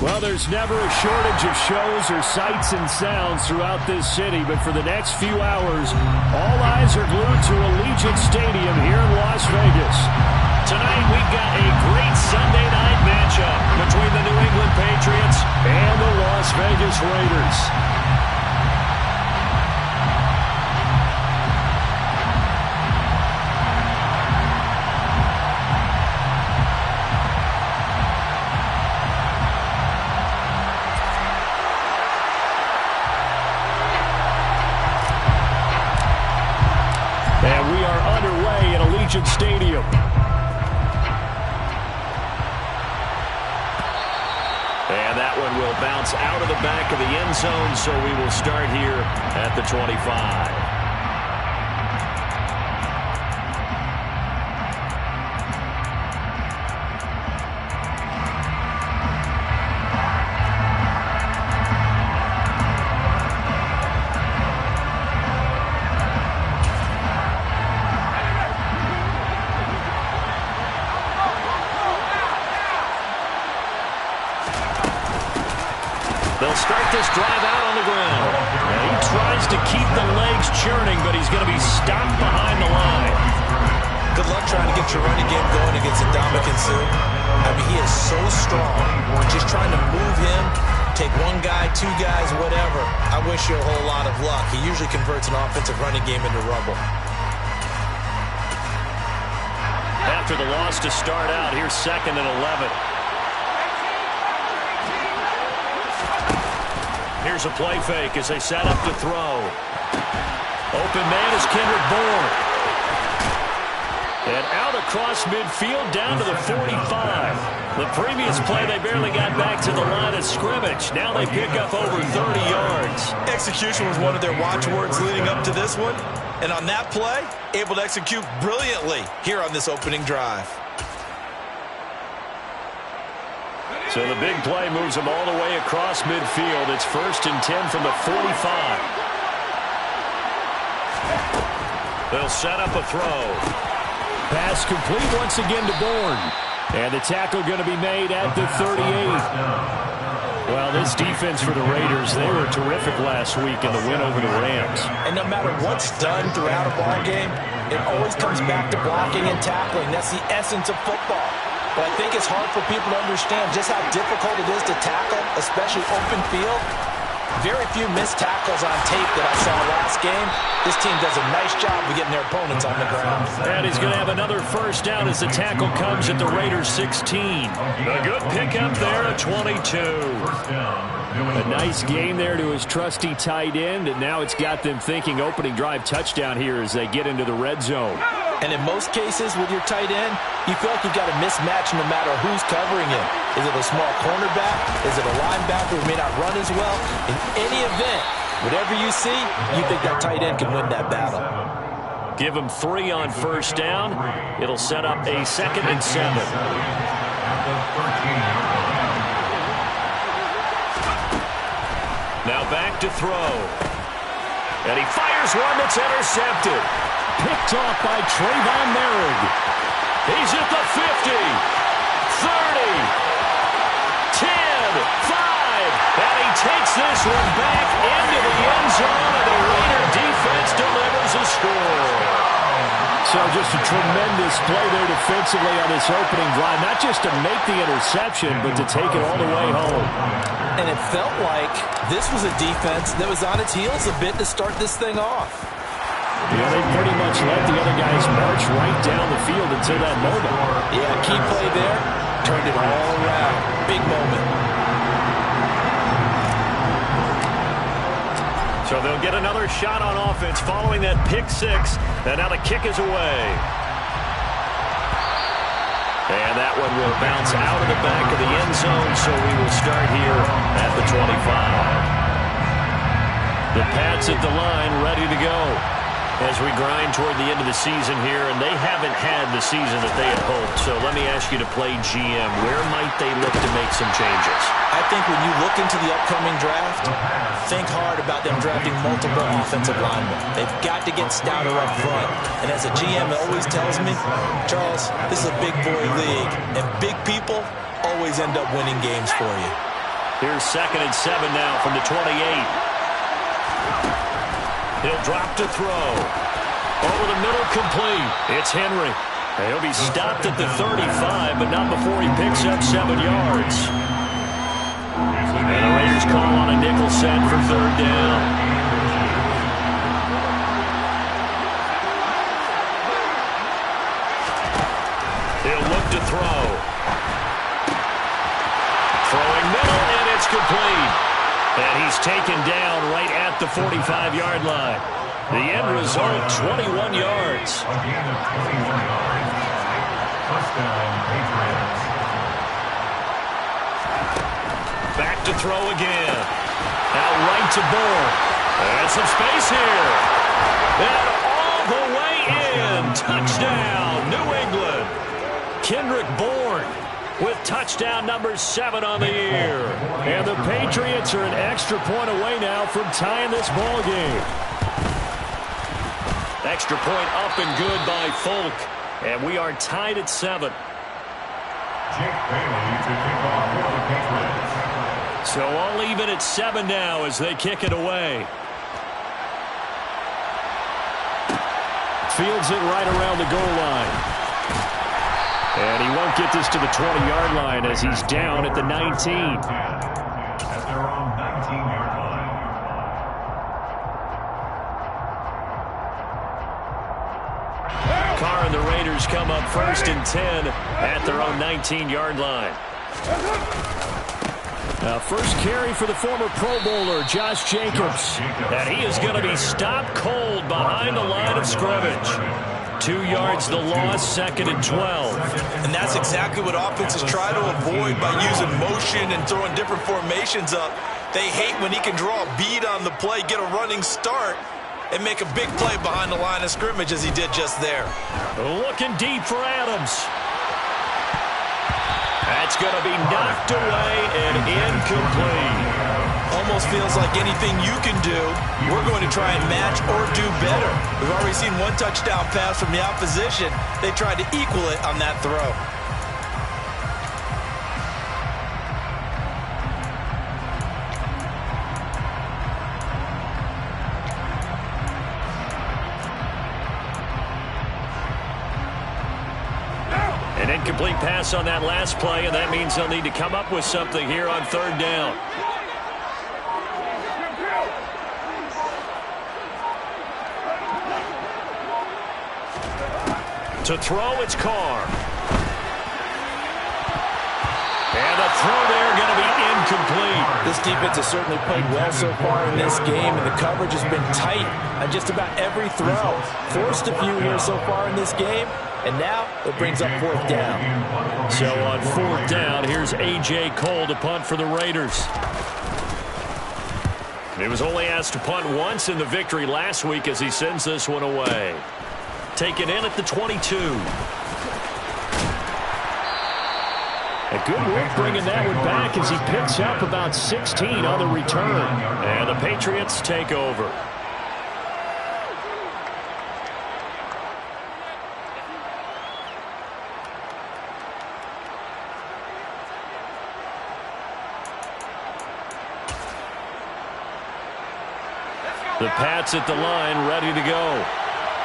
Well, there's never a shortage of shows or sights and sounds throughout this city, but for the next few hours, all eyes are glued to Allegiant Stadium here in Las Vegas. Tonight, we've got a great Sunday night matchup between the New England Patriots and the Las Vegas Raiders. And we are underway at Allegiant Stadium. And that one will bounce out of the back of the end zone, so we will start here at the 25. They'll start this drive out on the ground. And he tries to keep the legs churning, but he's going to be stopped behind the line. Good luck trying to get your running game going against Ndamukong Suh. I mean, he is so strong. Just trying to move him, take one guy, two guys, whatever. I wish you a whole lot of luck. He usually converts an offensive running game into rubble. After the loss to start out, here's 2nd and 11. Here's a play fake as they set up to throw. Open man is Kendrick Bourne. And out across midfield down to the 45. The previous play, they barely got back to the line of scrimmage. Now they pick up over 30 yards. Execution was one of their watchwords leading up to this one. And on that play, able to execute brilliantly here on this opening drive. So the big play moves them all the way across midfield. It's 1st and 10 from the 45. They'll set up a throw. Pass complete once again to Bourne. And the tackle going to be made at the 38. Well, this defense for the Raiders, they were terrific last week in the win over the Rams. And no matter what's done throughout a ball game, it always comes back to blocking and tackling. That's the essence of football. But I think it's hard for people to understand just how difficult it is to tackle, especially open field. Very few missed tackles on tape that I saw last game. This team does a nice job of getting their opponents on the ground. And he's going to have another first down as the tackle comes at the Raiders' 16. A good pickup there at 22. A nice game there to his trusty tight end, and now it's got them thinking opening drive touchdown here as they get into the red zone. And in most cases with your tight end, you feel like you've got a mismatch no matter who's covering him. Is it a small cornerback? Is it a linebacker who may not run as well? In any event, whatever you see, you think that tight end can win that battle. Give him 3 on first down. It'll set up a 2nd and 7. Now back to throw. And he fires one that's intercepted. Picked off by Trayvon Merrick. He's at the 50, 30, 10, 5. And he takes this one back into the end zone, and the Raider defense delivers a score. So just a tremendous play there defensively on this opening drive. Not just to make the interception, but to take it all the way home. And it felt like this was a defense that was on its heels a bit to start this thing off. Yeah, they pretty much let the other guys march right down the field until that moment. Yeah, key play there. Turned it all around. Big moment. So they'll get another shot on offense following that pick 6. And now the kick is away. And that one will bounce out of the back of the end zone, so we will start here at the 25. The Pats at the line, ready to go as we grind toward the end of the season here, and they haven't had the season that they had hoped. So let me ask you to play GM. Where might they look to make some changes? I think when you look into the upcoming draft, think hard about them drafting multiple offensive linemen. They've got to get stouter up front. And as a GM, it always tells me, Charles, this is a big boy league, and big people always end up winning games for you. Here's 2nd and 7 now from the 28. He'll drop to throw. Over the middle, complete. It's Henry. He'll be stopped at the 35, but not before he picks up 7 yards. And the Raiders call on a nickel set for 3rd down. He'll look to throw. Throwing middle, and it's complete. And he's taken down right at the 45-yard line. The end result, 21 yards. Back to throw again. Out right to Bull. And some space here. And all the way in. Touchdown, New England. Kendrick Bourne with touchdown number 7 on the year. And the Patriots are an extra point away now from tying this ball game. Extra point up and good by Folk. And we are tied at 7. So all even at 7 now as they kick it away. Fields it right around the goal line. And he won't get this to the 20-yard line as he's down at the 19. At their own 19-yard line. Carr and the Raiders come up 1st and 10 at their own 19-yard line. First carry for the former Pro Bowler, Josh Jacobs. And he is going to be stopped cold behind the line of scrimmage. 2 yards the loss, 2nd and 12. And that's exactly what offenses try to avoid by using motion and throwing different formations up. They hate when he can draw a bead on the play, get a running start, and make a big play behind the line of scrimmage as he did just there. Looking deep for Adams. That's going to be knocked away and incomplete. Almost feels like anything you can do, we're going to try and match or do better. We've already seen 1 touchdown pass from the opposition. They tried to equal it on that throw. An incomplete pass on that last play, and that means they'll need to come up with something here on 3rd down. To throw, it's Carr. And the throw there going to be incomplete. This defense has certainly played well so far in this game, and the coverage has been tight on just about every throw. Forced a few here so far in this game, and now it brings up 4th down. So on 4th down, here's A.J. Cole to punt for the Raiders. He was only asked to punt once in the victory last week as he sends this one away. Taken in at the 22. A good work bringing that one back as he picks up about 16 on the return. And the Patriots take over. The Pats at the line, ready to go.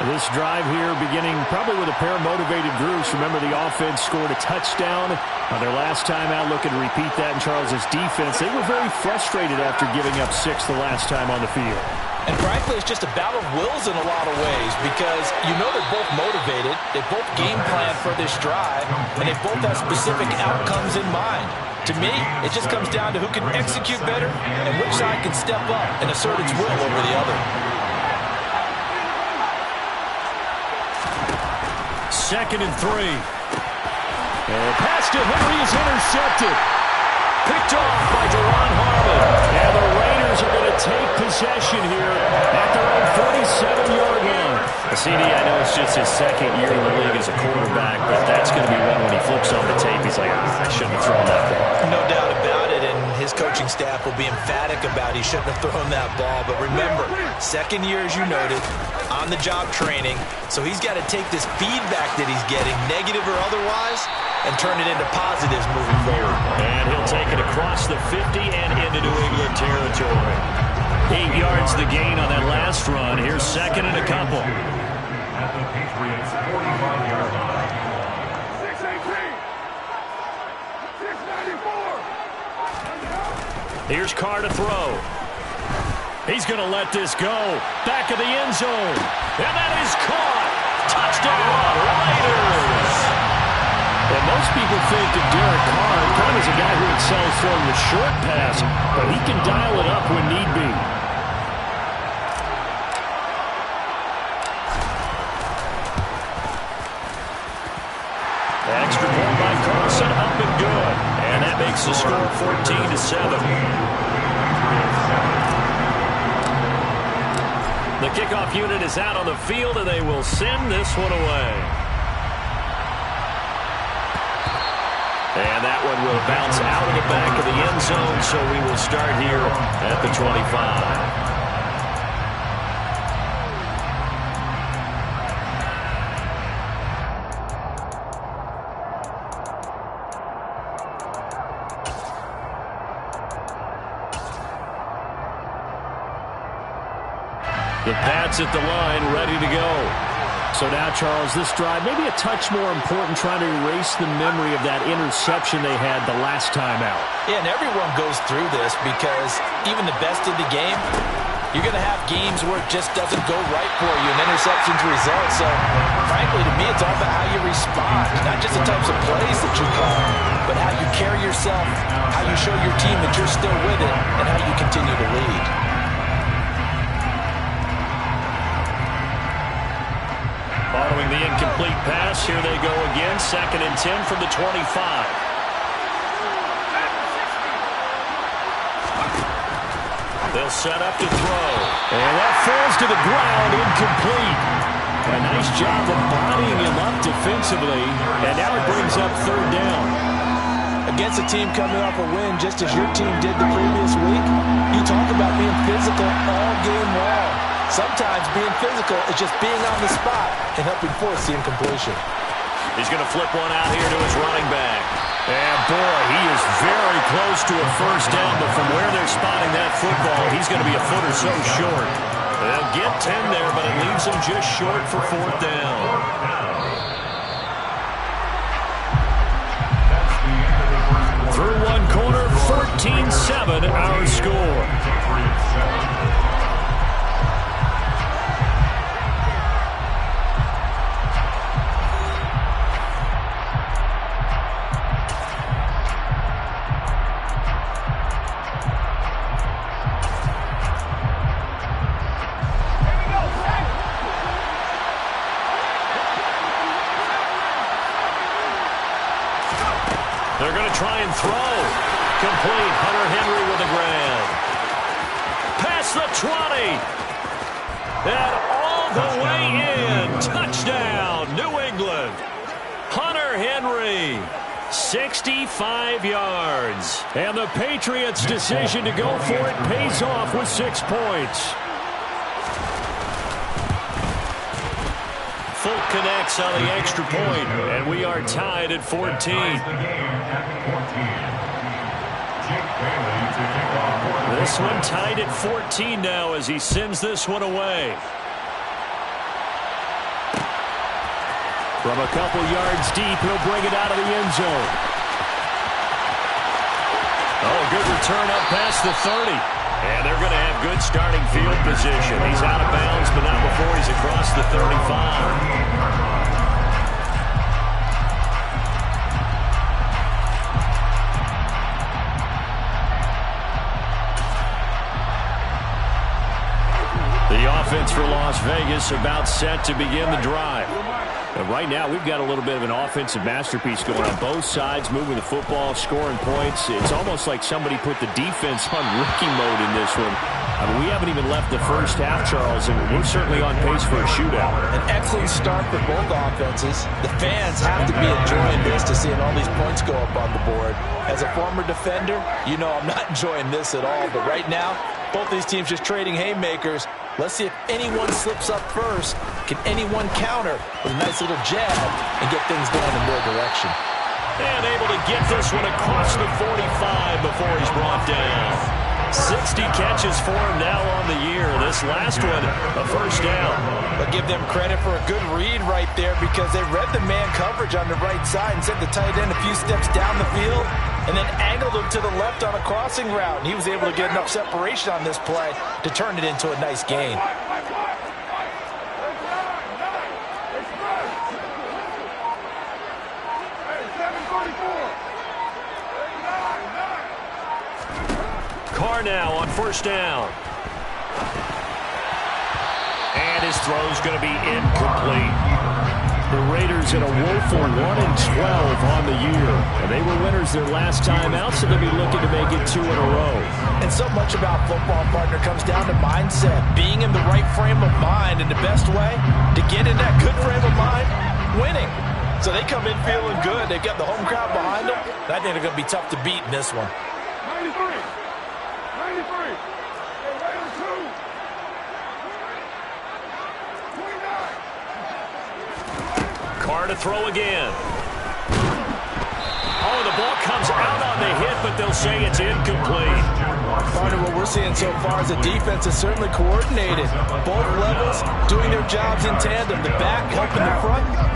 This drive here beginning probably with a pair of motivated groups. Remember, the offense scored a touchdown on their last time out. Looking to repeat that in Charles's defense. They were very frustrated after giving up 6 the last time on the field. And frankly, it's just a battle of wills in a lot of ways because you know they're both motivated. They both game plan for this drive, and they both have specific outcomes in mind. To me, it just comes down to who can execute better and which side can step up and assert its will over the other. 2nd and 3. And pass to Henry is intercepted. Picked off by Deron Harmon. And the Raiders are going to take possession here at their own 47-yard line. CD, I know it's just his 2nd year in the league as a quarterback, but that's going to be one when he flips on the tape. He's like, I shouldn't have thrown that ball. No doubt about it, and his coaching staff will be emphatic about he shouldn't have thrown that ball. But remember, second year, as you noted, on-the-job training. So he's got to take this feedback that he's getting, negative or otherwise, and turn it into positives moving forward. And he'll take it across the 50 and into New England territory. 8 yards the gain on that last run. Here's second and a couple. At the Patriots' 45-yard line. 694. Here's Carr to throw. He's going to let this go. Back of the end zone. And that is caught. Touchdown, Raiders. And most people think of Derek Carr kind of as a guy who excels throwing the short pass, but he can dial it up when need be. Extra point by Carson, up and good. And that makes the score 14-7. The kickoff unit is out on the field, and they will send this one away. And that one will bounce out of the back of the end zone, so we will start here at the 25. The Pats at the line, ready to go. So now, Charles, this drive maybe a touch more important, trying to erase the memory of that interception they had the last time out. Yeah, and everyone goes through this because even the best in the game, you're going to have games where it just doesn't go right for you and interceptions result. So, frankly, to me, it's all about how you respond, not just the types of plays that you call, but how you carry yourself, how you show your team that you're still with it, and how you continue to lead. Following the incomplete pass, here they go again. 2nd and 10 from the 25. They'll set up to throw. And that falls to the ground, incomplete. A nice job of bodying him up defensively. And now it brings up 3rd down. Against a team coming off a win, just as your team did the previous week, you talk about being physical all game long. Sometimes being physical is just being on the spot and helping force the incompletion. He's going to flip one out here to his running back. And, boy, he is very close to a first down, but from where they're spotting that football, he's going to be a foot or so short. They'll get 10 there, but it leaves him just short for 4th down. Through one quarter, 14-7, our score. They're going to try and throw. Complete. Hunter Henry with a grab. Past the 20. And all the way in. Touchdown, New England. Hunter Henry, 65 yards. And the Patriots' decision to go for it pays off with 6 points. Fulk connects on the extra point, and we are tied at 14. This one tied at 14 now as he sends this one away. From a couple yards deep, he'll bring it out of the end zone. Oh, a good return up past the 30. And they're going to have good starting field position. He's out of bounds, but not before he's across the 35. The offense for Las Vegas about set to begin the drive. And right now, we've got a little bit of an offensive masterpiece going on both sides, moving the football, scoring points. It's almost like somebody put the defense on rookie mode in this one. I mean, we haven't even left the first half, Charles, and we're certainly on pace for a shootout. An excellent start for both offenses. The fans have to be enjoying this to seeing all these points go up on the board. As a former defender, you know I'm not enjoying this at all. But right now, both these teams just trading haymakers. Let's see if anyone slips up first. Can anyone counter with a nice little jab and get things going in their direction? And able to get this one across the 45 before he's brought down. 60 catches for him now on the year. This last one, a first down. But give them credit for a good read right there because they read the man coverage on the right side and sent the tight end a few steps down the field and then angled him to the left on a crossing route. And he was able to get enough separation on this play to turn it into a nice gain. Carr now on first down. And his throw's going to be incomplete. The Raiders at a woeful 1-12 on the year. And they were winners their last time out, so they'll be looking to make it 2 in a row. And so much about football, partner, comes down to mindset. Being in the right frame of mind, and the best way to get in that good frame of mind, winning. So they come in feeling good. They've got the home crowd behind them. And I think they're going to be tough to beat in this one. 93. Carr to throw again. Oh, the ball comes out on the hit, but they'll say it's incomplete. Part of what we're seeing so far is the defense is certainly coordinated. Both levels doing their jobs in tandem. The back helping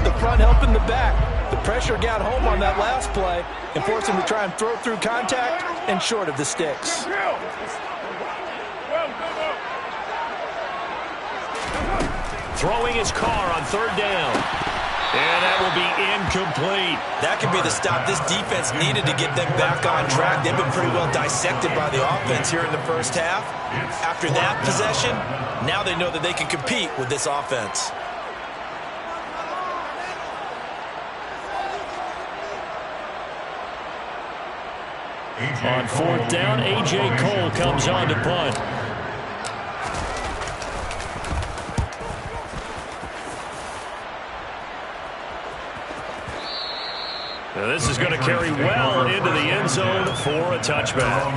the front helping the back. The pressure got home on that last play and forced him to try and throw through contact and short of the sticks. Throwing his Carr on third down. And that will be incomplete. That could be the stop this defense needed to get them back on track. They've been pretty well dissected by the offense here in the first half. After that possession, now they know that they can compete with this offense. On fourth down, A.J. Cole comes on to punt. Now this is going to carry well into the end zone for a touchback.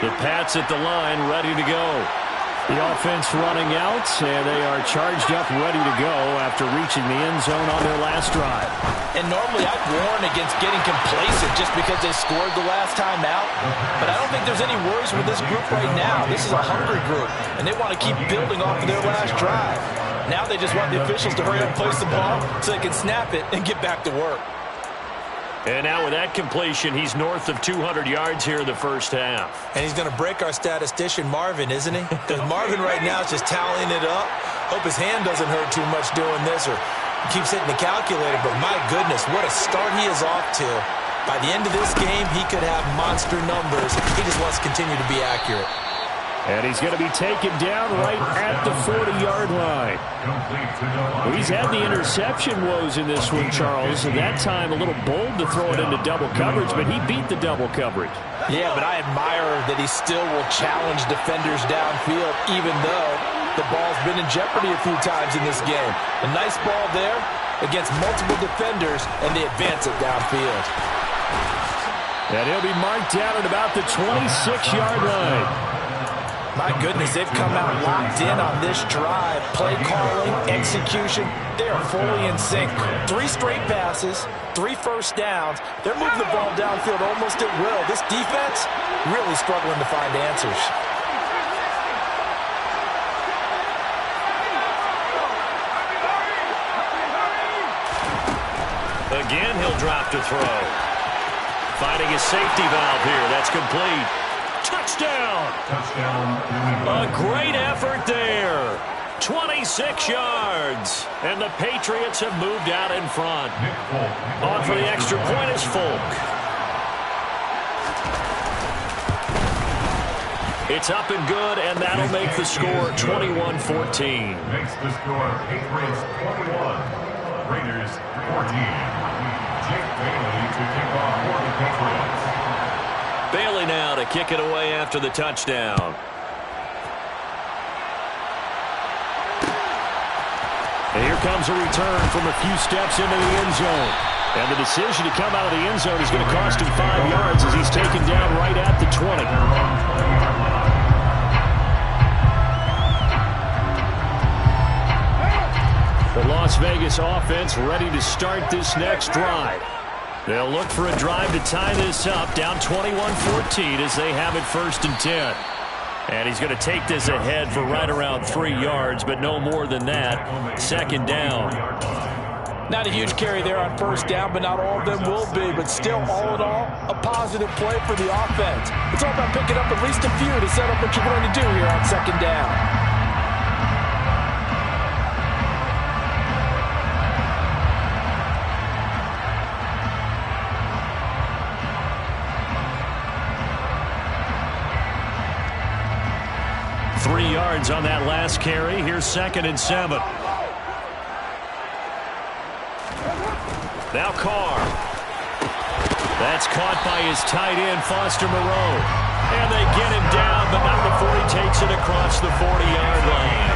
The Pats at the line, ready to go. The offense running out, and they are charged up, ready to go after reaching the end zone on their last drive. And normally I'd warn against getting complacent just because they scored the last time out. But I don't think there's any worries with this group right now. This is a hungry group, and they want to keep building off of their last drive. Now they just want the officials to hurry up and place the ball so they can snap it and get back to work. And now with that completion, he's north of 200 yards here in the first half. And he's going to break our statistician, Marvin, isn't he? Because Marvin right now is just tallying it up. Hope his hand doesn't hurt too much doing this or keeps hitting the calculator. But my goodness, what a start he is off to. By the end of this game, he could have monster numbers. He just wants to continue to be accurate. And he's going to be taken down right at the 40-yard line. Well, he's had the interception woes in this one, Charles. And that time a little bold to throw it into double coverage, but he beat the double coverage. Yeah, but I admire that he still will challenge defenders downfield, even though the ball's been in jeopardy a few times in this game. A nice ball there against multiple defenders, and they advance it downfield. And he'll be marked down at about the 26-yard line. My goodness, they've come out locked in on this drive. Play calling, execution, they are fully in sync. 3 straight passes, 3 first downs. They're moving the ball downfield almost at will. This defense really struggling to find answers. Again, he'll drop to throw. Finding his safety valve here. That's complete. Touchdown! A great effort there. 26 yards. And the Patriots have moved out in front. On for the extra point is Folk. It's up and good, and that'll make the score 21-14. Makes the score Patriots 21, Raiders 14. Jake Bailey to kick off for the Patriots. Bailey now to kick it away after the touchdown. And here comes a return from a few steps into the end zone. And the decision to come out of the end zone is going to cost him 5 yards as he's taken down right at the 20. The Las Vegas offense ready to start this next drive. They'll look for a drive to tie this up, down 21-14 as they have it 1st and 10. And he's going to take this ahead for right around 3 yards, but no more than that. 2nd down. Not a huge carry there on 1st down, but not all of them will be. But still, all in all, a positive play for the offense. It's all about picking up at least a few to set up what you're going to do here on 2nd down. On that last carry. Here's 2nd and 7. Now Carr. That's caught by his tight end, Foster Moreau. And they get him down, but not before he takes it across the 40-yard line.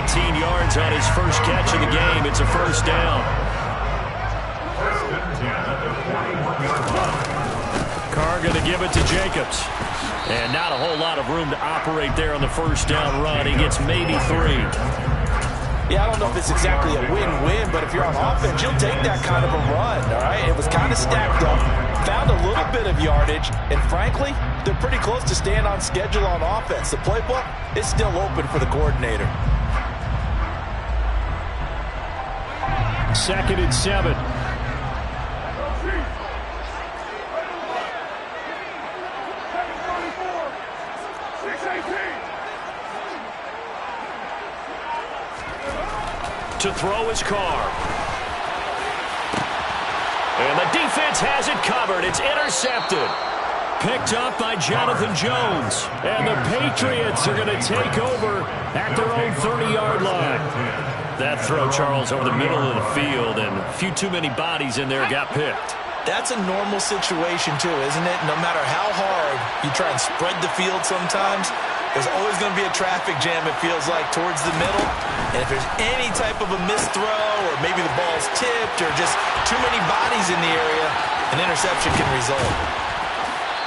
18 yards on his first catch of the game. It's a 1st down. Carr going to give it to Jacobs. And not a whole lot of room to operate there on the 1st down run. He gets maybe 3. Yeah, I don't know if it's exactly a win-win, but if you're on offense, you'll take that kind of a run, all right? It was kind of stacked up, found a little bit of yardage, and frankly, they're pretty close to staying on schedule on offense. The playbook is still open for the coordinator. 2nd and 7. To throw his Carr. And the defense has it covered. It's intercepted. Picked up by Jonathan Jones. And the Patriots are going to take over at their own 30-yard line. That throw, Charles, over the middle of the field, and a few too many bodies in there got picked. That's a normal situation, too, isn't it? No matter how hard you try and spread the field sometimes, there's always going to be a traffic jam, it feels like, towards the middle. And if there's any type of a missed throw, or maybe the ball's tipped, or just too many bodies in the area, an interception can result.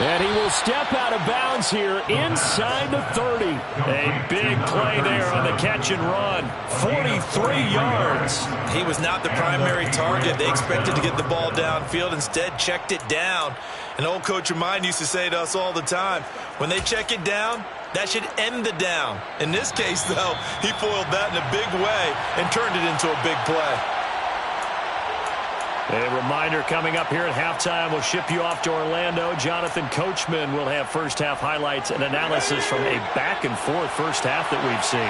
And he will step out of bounds here inside the 30. A big play there on the catch and run. 43 yards. He was not the primary target. They expected to get the ball downfield. Instead, checked it down. An old coach of mine used to say to us all the time, when they check it down, that should end the down. In this case, though, he foiled that in a big way and turned it into a big play. A reminder coming up here at halftime, we'll ship you off to Orlando. Jonathan Coachman will have first half highlights and analysis from a back-and-forth first half that we've seen.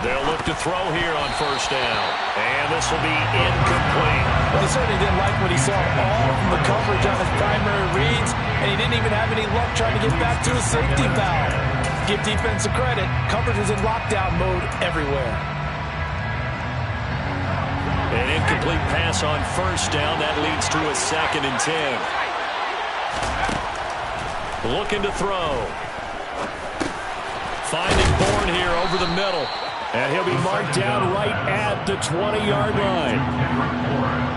They'll look to throw here on 1st down. And this will be incomplete. Well, he certainly didn't like what he saw all from the coverage on his primary reads, and he didn't even have any luck trying to get back to his safety valve. Give defensive credit. Coverage was in lockdown mode everywhere. An incomplete pass on 1st down. That leads to a 2nd and 10. Looking to throw. Finding Bourne here over the middle. And he'll be marked down right at the 20-yard line.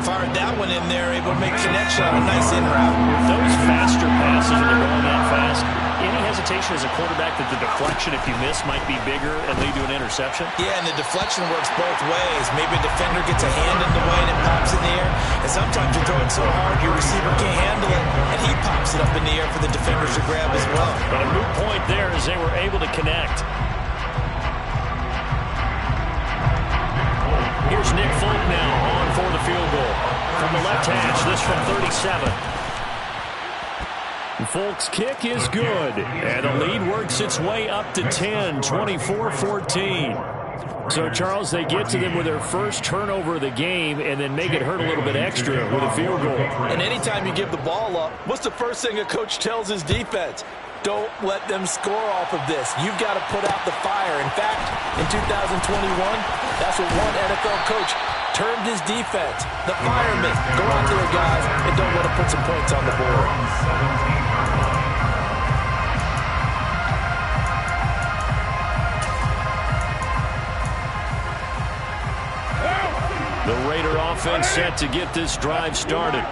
Fired that one in there, able to make connection on a nice in route. Those faster passes, when they're going that fast, any hesitation as a quarterback that the deflection, if you miss, might be bigger and lead to an interception? Yeah, and the deflection works both ways. Maybe a defender gets a hand in the way and it pops in the air. And sometimes you throw it so hard your receiver can't handle it, and he pops it up in the air for the defenders to grab as well. But a moot point there as they were able to connect. Here's Nick Folk now on for the field goal. From the left hash, this from 37. Folks, kick is good, and the lead works its way up to 10, 24-14. So, Charles, they get to them with their first turnover of the game and then make it hurt a little bit extra with a field goal. And anytime you give the ball up, what's the first thing a coach tells his defense? Don't let them score off of this. You've got to put out the fire. In fact, in 2021, that's what one NFL coach termed his defense. The firemen. Go out there, guys, and don't let them put some points on the board. The Raider offense set to get this drive started.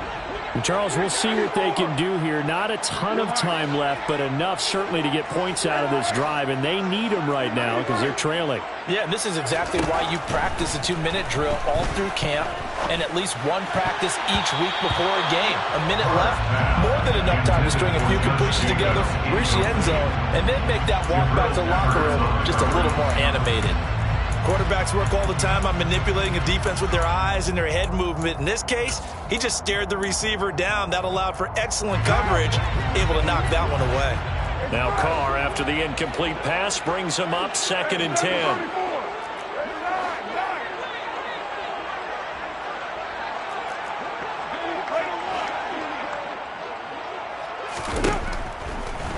And Charles, we'll see what they can do here. Not a ton of time left, but enough certainly to get points out of this drive, and they need them right now because they're trailing. Yeah, and this is exactly why you practice a 2-minute drill all through camp and at least one practice each week before a game. A minute left, more than enough time to string a few completions together, reach the end zone, and then make that walk back to the locker room just a little more animated. Quarterbacks work all the time on manipulating a defense with their eyes and their head movement. In this case, he just stared the receiver down. That allowed for excellent coverage, able to knock that one away. Now Carr, after the incomplete pass, brings him up 2nd and 10.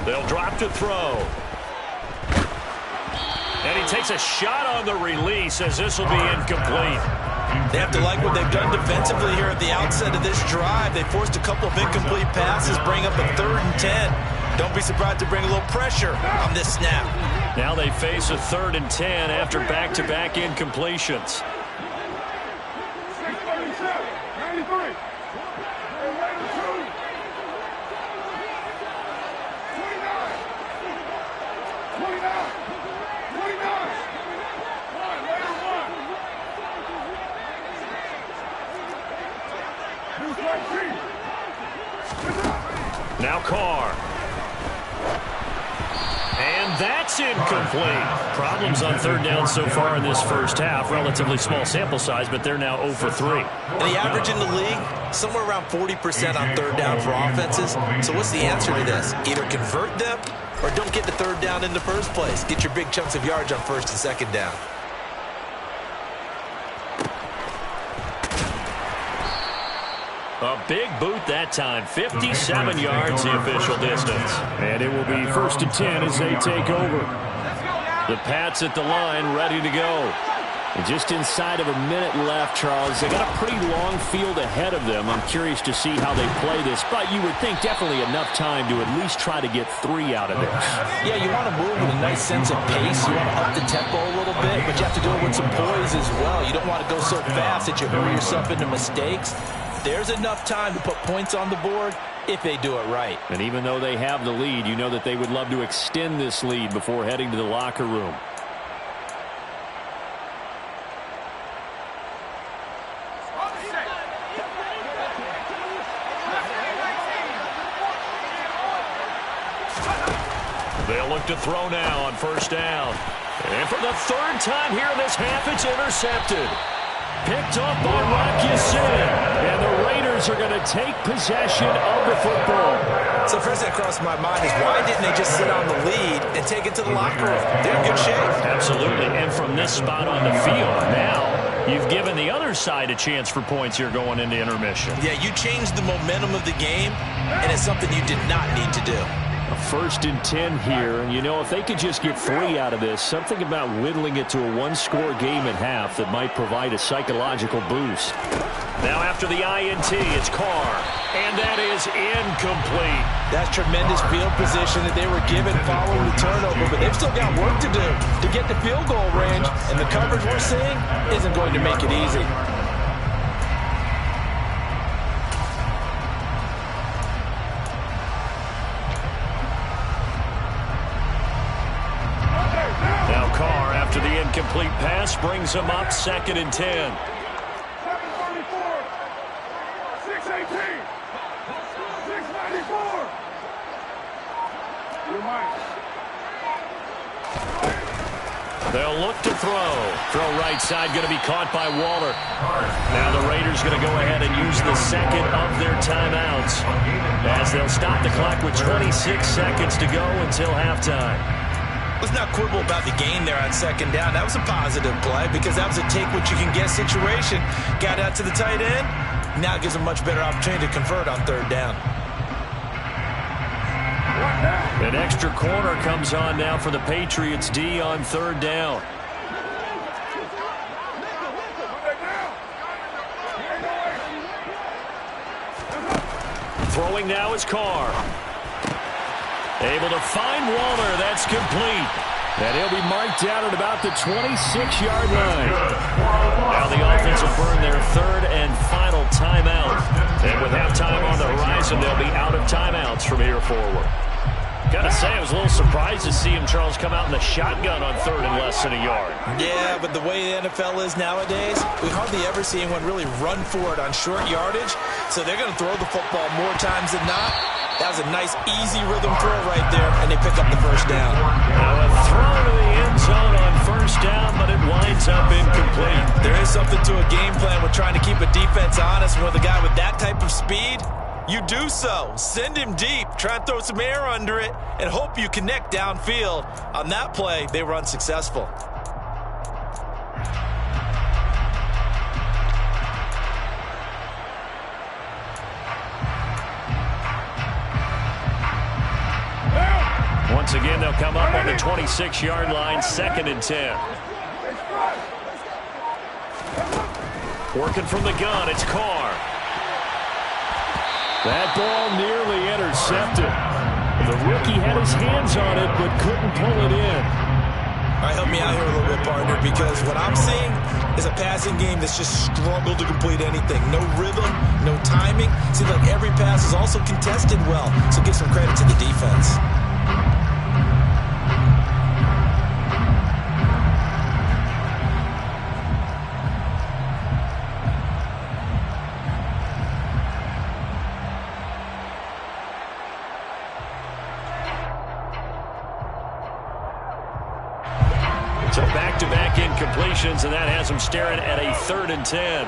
They'll drop to throw. And he takes a shot on the release as this will be incomplete. They have to like what they've done defensively here at the outset of this drive. They forced a couple of incomplete passes, bring up a 3rd and 10. Don't be surprised to bring a little pressure on this snap. Now they face a 3rd and 10 after back-to-back incompletions. Now Carr. And that's incomplete. Problems on 3rd down so far in this first half. Relatively small sample size, but they're now 0 for 3. And the average in the league, somewhere around 40% on 3rd down for offenses. So what's the answer to this? Either convert them or don't get the 3rd down in the first place. Get your big chunks of yards on 1st and 2nd down. A big boot that time. 57 yards the official distance. And it will be 1st and 10 as they take over. The Pats at the line ready to go. And just inside of a minute left, Charles. They got a pretty long field ahead of them. I'm curious to see how they play this. But you would think definitely enough time to at least try to get 3 out of this. Yeah, you want to move with a nice sense of pace. You want to up the tempo a little bit, but you have to do it with some poise as well. You don't want to go so fast that you hurry yourself into mistakes. There's enough time to put points on the board if they do it right. And even though they have the lead, you know that they would love to extend this lead before heading to the locker room. They'll look to throw now on 1st down. And for the 3rd time here in this half, it's intercepted. Picked off by Rocky Sin. And the Raiders are going to take possession of the football. So first that crossed my mind is why didn't they just sit on the lead and take it to the locker room? They're in good shape. Absolutely. And from this spot on the field, now you've given the other side a chance for points here going into intermission. Yeah, you changed the momentum of the game, and it's something you did not need to do. A 1st and 10 here, and you know, if they could just get 3 out of this, something about whittling it to a 1-score game at half that might provide a psychological boost. Now after the INT, it's Carr, and that is incomplete. That's tremendous field position that they were given following the turnover, but they've still got work to do to get the field goal range, and the coverage we're seeing isn't going to make it easy. The incomplete pass brings him up 2nd and 10. 734, 618, 694. Your mind. They'll look to throw. Throw right side, going to be caught by Waller. Now the Raiders going to go ahead and use the second of their timeouts as they'll stop the clock with 26 seconds to go until halftime. Let's not quibble about the gain there on second down. That was a positive play because that was a take-what-you-can-get situation. Got out to the tight end. Now it gives them much better opportunity to convert on third down. An extra corner comes on now for the Patriots D on third down. Throwing now is Carr. Able to find Waller. That's complete. And he'll be marked down at about the 26-yard line. Now the offense will burn their third and final timeout. And with halftime on the horizon, they'll be out of timeouts from here forward. Gotta say, I was a little surprised to see him, Charles, come out in the shotgun on third and less than a yard. Yeah, but the way the NFL is nowadays, we hardly ever see anyone really run for it on short yardage. So they're going to throw the football more times than not. That was a nice, easy rhythm throw right there, and they pick up the first down. Now a throw to the end zone on first down, but it winds up incomplete. There is something to a game plan with trying to keep a defense honest. With a guy with that type of speed, you do so. Send him deep, try and throw some air under it, and hope you connect downfield. On that play, they were unsuccessful. Once again, they'll come up on the 26-yard line, 2nd and 10. Working from the gun, it's Carr. That ball nearly intercepted. The rookie had his hands on it, but couldn't pull it in. All right, help me out here a little bit, partner, because what I'm seeing is a passing game that's just struggled to complete anything. No rhythm, no timing. Seems like every pass is also contested well, so give some credit to the defense. So back-to-back incompletions, and that has them staring at a 3rd and 10.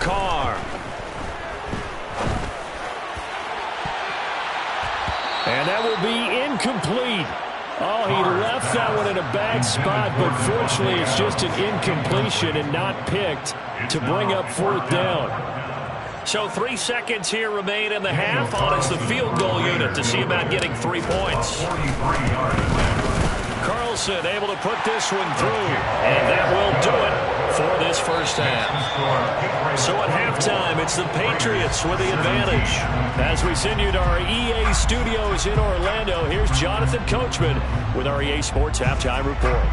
Carr. And that will be incomplete. Oh, he left that one in a bad spot, but fortunately it's just an incompletion and not picked to bring up 4th down. So 3 seconds here remain in the half on it's the field goal unit to see about getting 3 points. Carlson able to put this one through, and that will do it for this first half. So at halftime, it's the Patriots with the advantage. As we send you to our EA studios in Orlando, here's Jonathan Coachman with our EA Sports Halftime Report.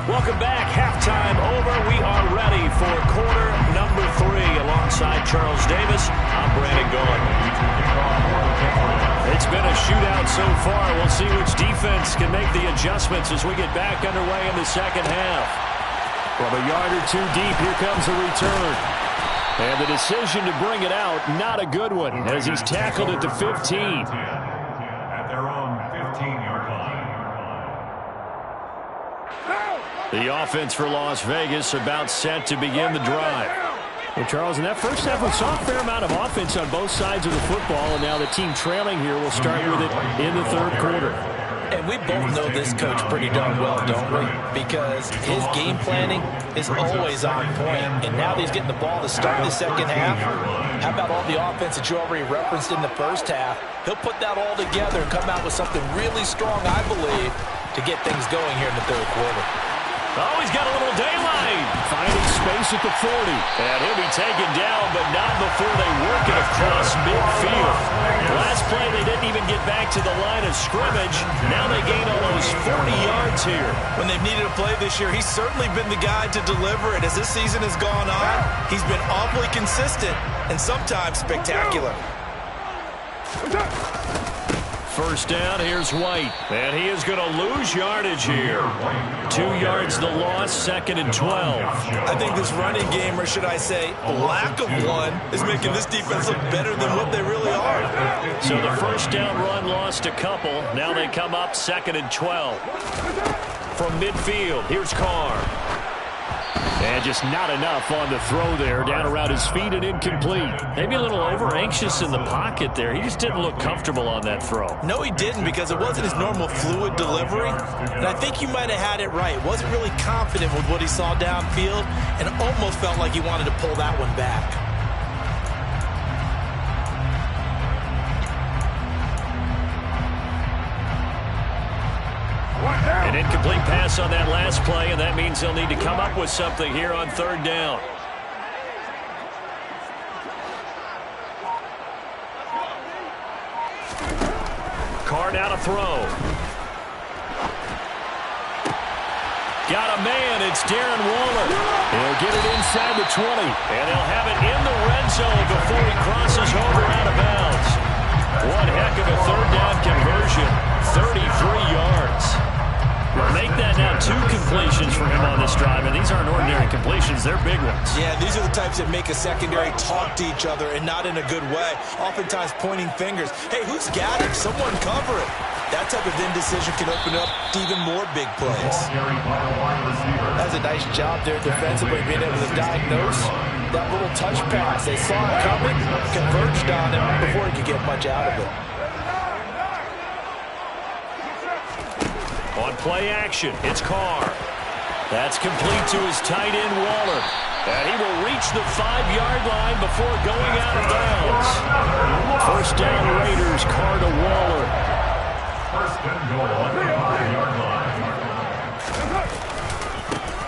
Welcome back. Halftime over. We are ready for quarter number 3. Alongside Charles Davis, I'm Brandon Gaudin. It's been a shootout so far. We'll see which defense can make the adjustments as we get back underway in the second half. From a yard or 2 deep, here comes the return. And the decision to bring it out, not a good one, as he's tackled at the 15. At their own 15-yard line. The offense for Las Vegas about set to begin the drive. Well, Charles, in that first half, we saw a fair amount of offense on both sides of the football, and now the team trailing here will start with it in the 3rd quarter. And we both know this coach pretty darn well, don't we? Because his game planning is always on point. And now that he's getting the ball to start the second half, how about all the offense that you already referenced in the first half? He'll put that all together and come out with something really strong, I believe, to get things going here in the 3rd quarter. Oh, he's got a little daylight. Finding space at the 40. And he'll be taken down, but not before they work it across midfield. Last play, they didn't even get back to the line of scrimmage. Now they gain almost 40 yards here. When they've needed a play this year, he's certainly been the guy to deliver it. As this season has gone on, he's been awfully consistent and sometimes spectacular. First down, here's White. And he is going to lose yardage here. 2 yards the loss, 2nd and 12. I think this running game, or should I say lack of one, is making this defense look better than what they really are. So the first down run lost a couple. Now they come up 2nd and 12. From midfield, here's Carr. And just not enough on the throw there. Down around his feet and incomplete. Maybe a little over-anxious in the pocket there. He just didn't look comfortable on that throw. No, he didn't, because it wasn't his normal fluid delivery. And I think you might have had it right. Wasn't really confident with what he saw downfield and almost felt like he wanted to pull that one back. An incomplete pass on that last play, and that means they'll need to come up with something here on 3rd down. Carr now to throw. Got a man. It's Darren Waller. He'll get it inside the 20, and they'll have it in the red zone before he crosses over out of bounds. One heck of a 3rd down conversion. 33 yards. We'll make that now 2 completions for him on this drive, and these aren't ordinary completions. They're big ones. Yeah, these are the types that make a secondary talk to each other, and not in a good way. Oftentimes pointing fingers. Hey, who's got him? Someone cover it. That type of indecision can open up to even more big plays. That's a nice job there defensively, being able to diagnose that little touch pass. They saw it coming, converged on him before he could get much out of it. On play action, it's Carr. That's complete to his tight end, Waller. And he will reach the 5-yard line before going out of bounds. First down, Raiders. Carr to Waller. First and goal on the 5-yard line.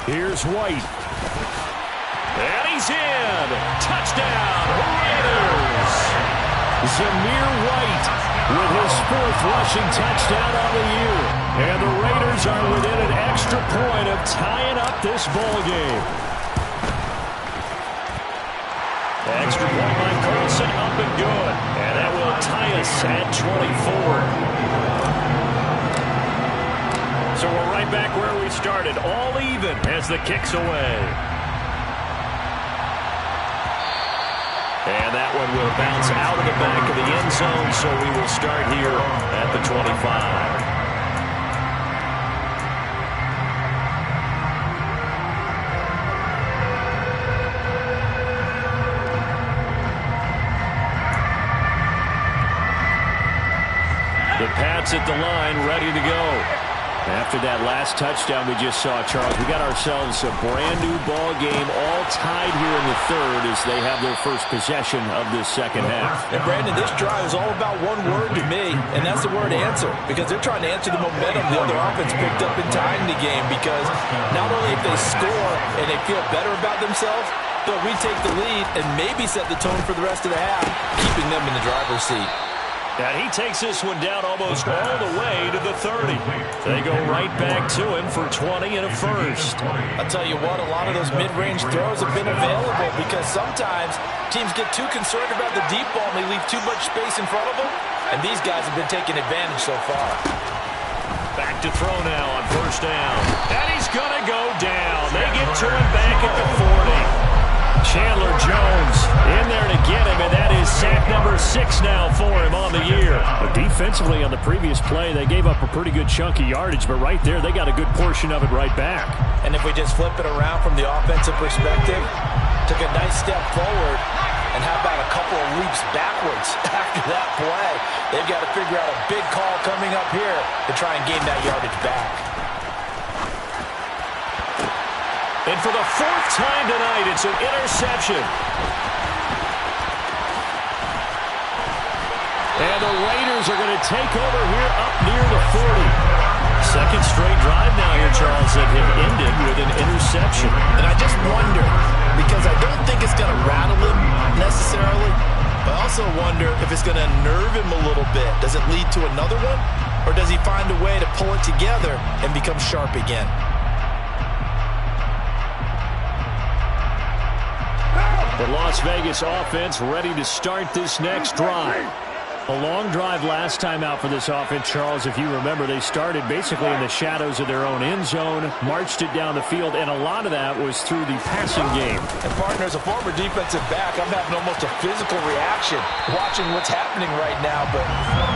Here's White. And he's in. Touchdown, Raiders. Zamir White with his 4th rushing touchdown on the year. And the Raiders are within an extra point of tying up this ball game. Extra point by Carlson, up and good. And that will tie us at 24. So we're right back where we started, all even as the kick's away. And that one will bounce out of the back of the end zone, so we will start here at the 25. The Pats at the line, ready to go. After that last touchdown we just saw, Charles, we got ourselves a brand-new ball game, all tied here in the 3rd as they have their first possession of this 2nd half. And, Brandon, this drive is all about one word to me, and that's the word answer, because they're trying to answer the momentum the other offense picked up in tying the game, because not only if they score and they feel better about themselves, they'll retake the lead and maybe set the tone for the rest of the half, keeping them in the driver's seat. And he takes this one down almost all the way to the 30. They go right back to him for 20 and a first. I'll tell you what, a lot of those mid-range throws have been available because sometimes teams get too concerned about the deep ball and they leave too much space in front of them. And these guys have been taking advantage so far. Back to throw now on first down. And he's going to go down. They get to him back at the 40. Chandler Jones in there to get him, and that is sack number 6 now for him on the year. But defensively on the previous play, they gave up a pretty good chunk of yardage, but right there they got a good portion of it right back. And if we just flip it around from the offensive perspective, took a nice step forward, and how about a couple of leaps backwards after that play? They've got to figure out a big call coming up here to try and gain that yardage back. And for the 4th time tonight, it's an interception. And the Raiders are going to take over here up near the 40. Second straight drive now here, Charles, that have ended with an interception. And I just wonder, because I don't think it's going to rattle him necessarily, but I also wonder if it's going to nerve him a little bit. Does it lead to another one? Or does he find a way to pull it together and become sharp again? The Las Vegas offense ready to start this next drive. A long drive last time out for this offense, Charles. If you remember, they started basically in the shadows of their own end zone, marched it down the field, and a lot of that was through the passing game. And, partner, as a former defensive back, I'm having almost a physical reaction watching what's happening right now. But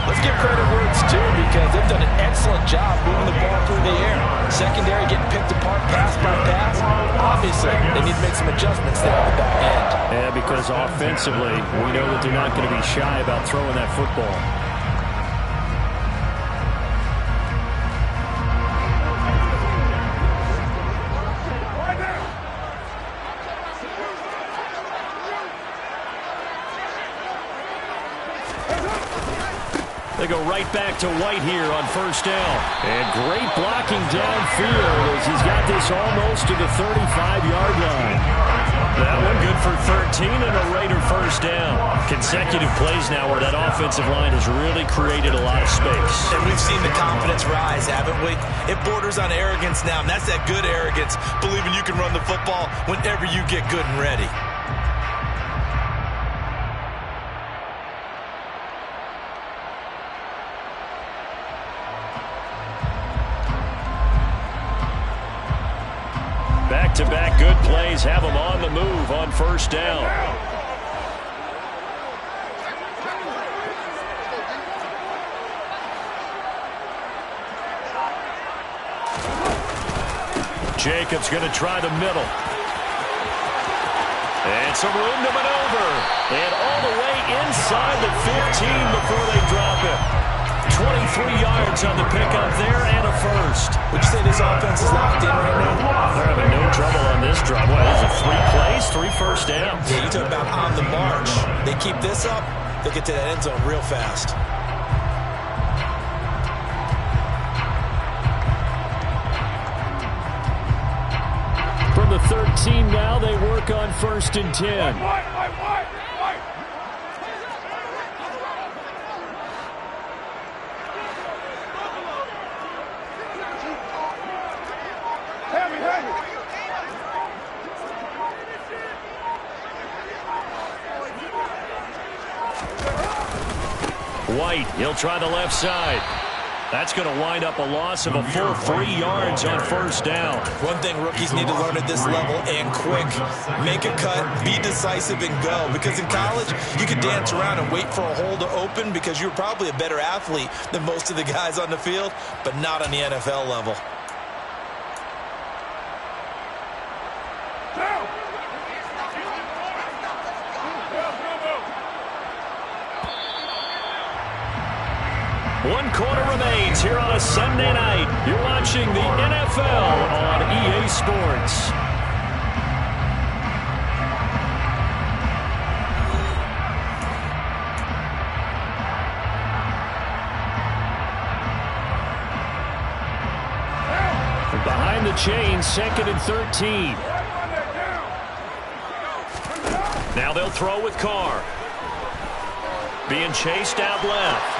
let's give credit where it's due, because they've done an excellent job moving the ball through the air. Secondary getting picked apart pass by pass. Obviously, they need to make some adjustments there at the back end. Yeah, because offensively, we know that they're not going to be shy about throwing that football. They go right back to White here on first down. And great blocking downfield as he's got this almost to the 35-yard line. That one good for 13 and a Raider first down. Consecutive plays now where that offensive line has really created a lot of space. And we've seen the confidence rise, haven't we? It borders on arrogance now, and that's that good arrogance, believing you can run the football whenever you get good and ready. Back-to-back good plays have them on the move on first down. Jacobs going to try the middle. And some room to maneuver. And all the way inside the 15 before they drop it. 23 yards on the pickup there and a first. Would you say this offense is locked in right now? They're having no trouble on this drive. What is it, 3 plays, 3 first downs? Yeah, you talk about on the march. They keep this up, they'll get to that end zone real fast. From the 13 now, they work on first and 10. White, he'll try the left side. That's going to wind up a loss of a full 3 yards on first down. One thing rookies need to learn at this level, and quick, make a cut, be decisive, and go. Because in college, you could dance around and wait for a hole to open because you're probably a better athlete than most of the guys on the field, but not on the NFL level. One quarter remains here on a Sunday night. You're watching the NFL on EA Sports. Behind the chain, 2nd and 13. Now they'll throw with Carr. Being chased out left.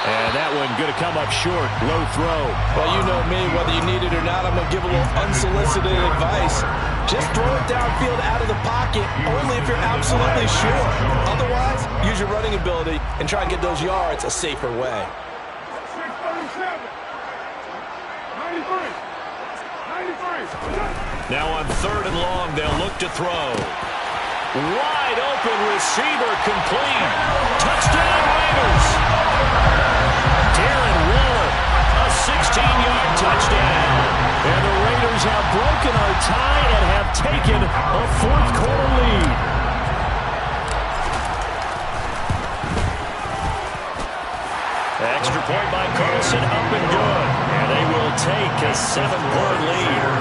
And that one going to come up short. Low throw. Well, you know me. Whether you need it or not, I'm going to give a little unsolicited advice. Just throw it downfield out of the pocket, only if you're absolutely sure. Otherwise, use your running ability and try and get those yards a safer way. 93. Now on 3rd and long, they'll look to throw. Wide open receiver complete. Touchdown Raiders. Darren Waller, a 16-yard touchdown. And the Raiders have broken our tie and have taken a 4th quarter lead. Extra point by Carlson, up and good. And they will take a 7-point lead.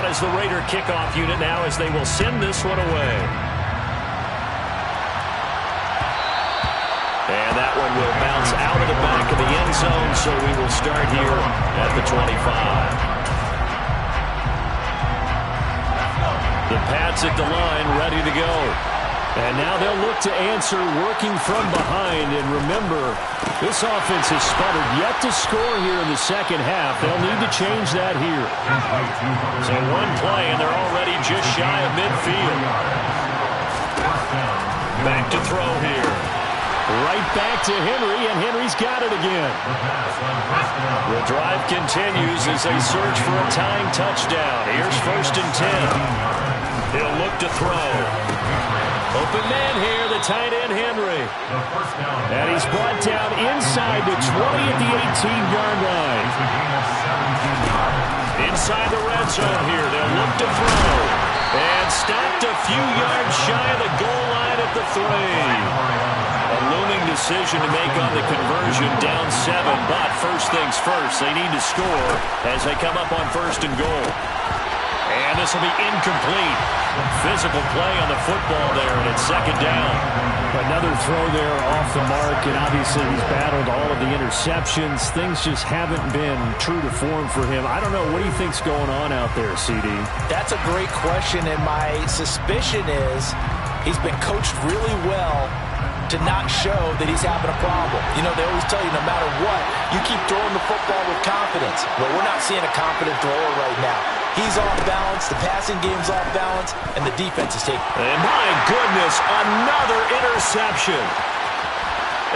As the Raider kickoff unit now as they will send this one away. back of the end zone, so we will start here at the 25. The Pats at the line, ready to go. And now they'll look to answer working from behind. And remember, this offense has sputtered yet to score here in the second half. They'll need to change that here. So one play, and they're already just shy of midfield. Back to throw here. Right back to Henry, and Henry's got it again. The drive continues as they search for a tying touchdown. Here's 1st and 10. He'll look to throw. Open man here, the tight end Henry. And he's brought down inside the 20 at the 18-yard line. Inside the red zone here, they'll look to throw. And stopped a few yards shy of the goal line at the 3. A looming decision to make on the conversion, down 7. But first things first, they need to score as they come up on 1st and goal. And this will be incomplete. Physical play on the football there, and it's 2nd down. Another throw there off the mark, and obviously he's battled all of the interceptions. Things just haven't been true to form for him. I don't know. What do you think's going on out there, CD? That's a great question, and my suspicion is he's been coached really well to not show that he's having a problem. You know, they always tell you no matter what, you keep throwing the football with confidence. Well, we're not seeing a confident thrower right now. He's off balance, the passing game's off balance, and the defense is taking. And my goodness, another interception.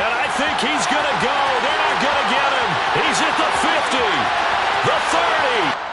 And I think he's going to go. They're not going to get him. He's at the 50, the 30.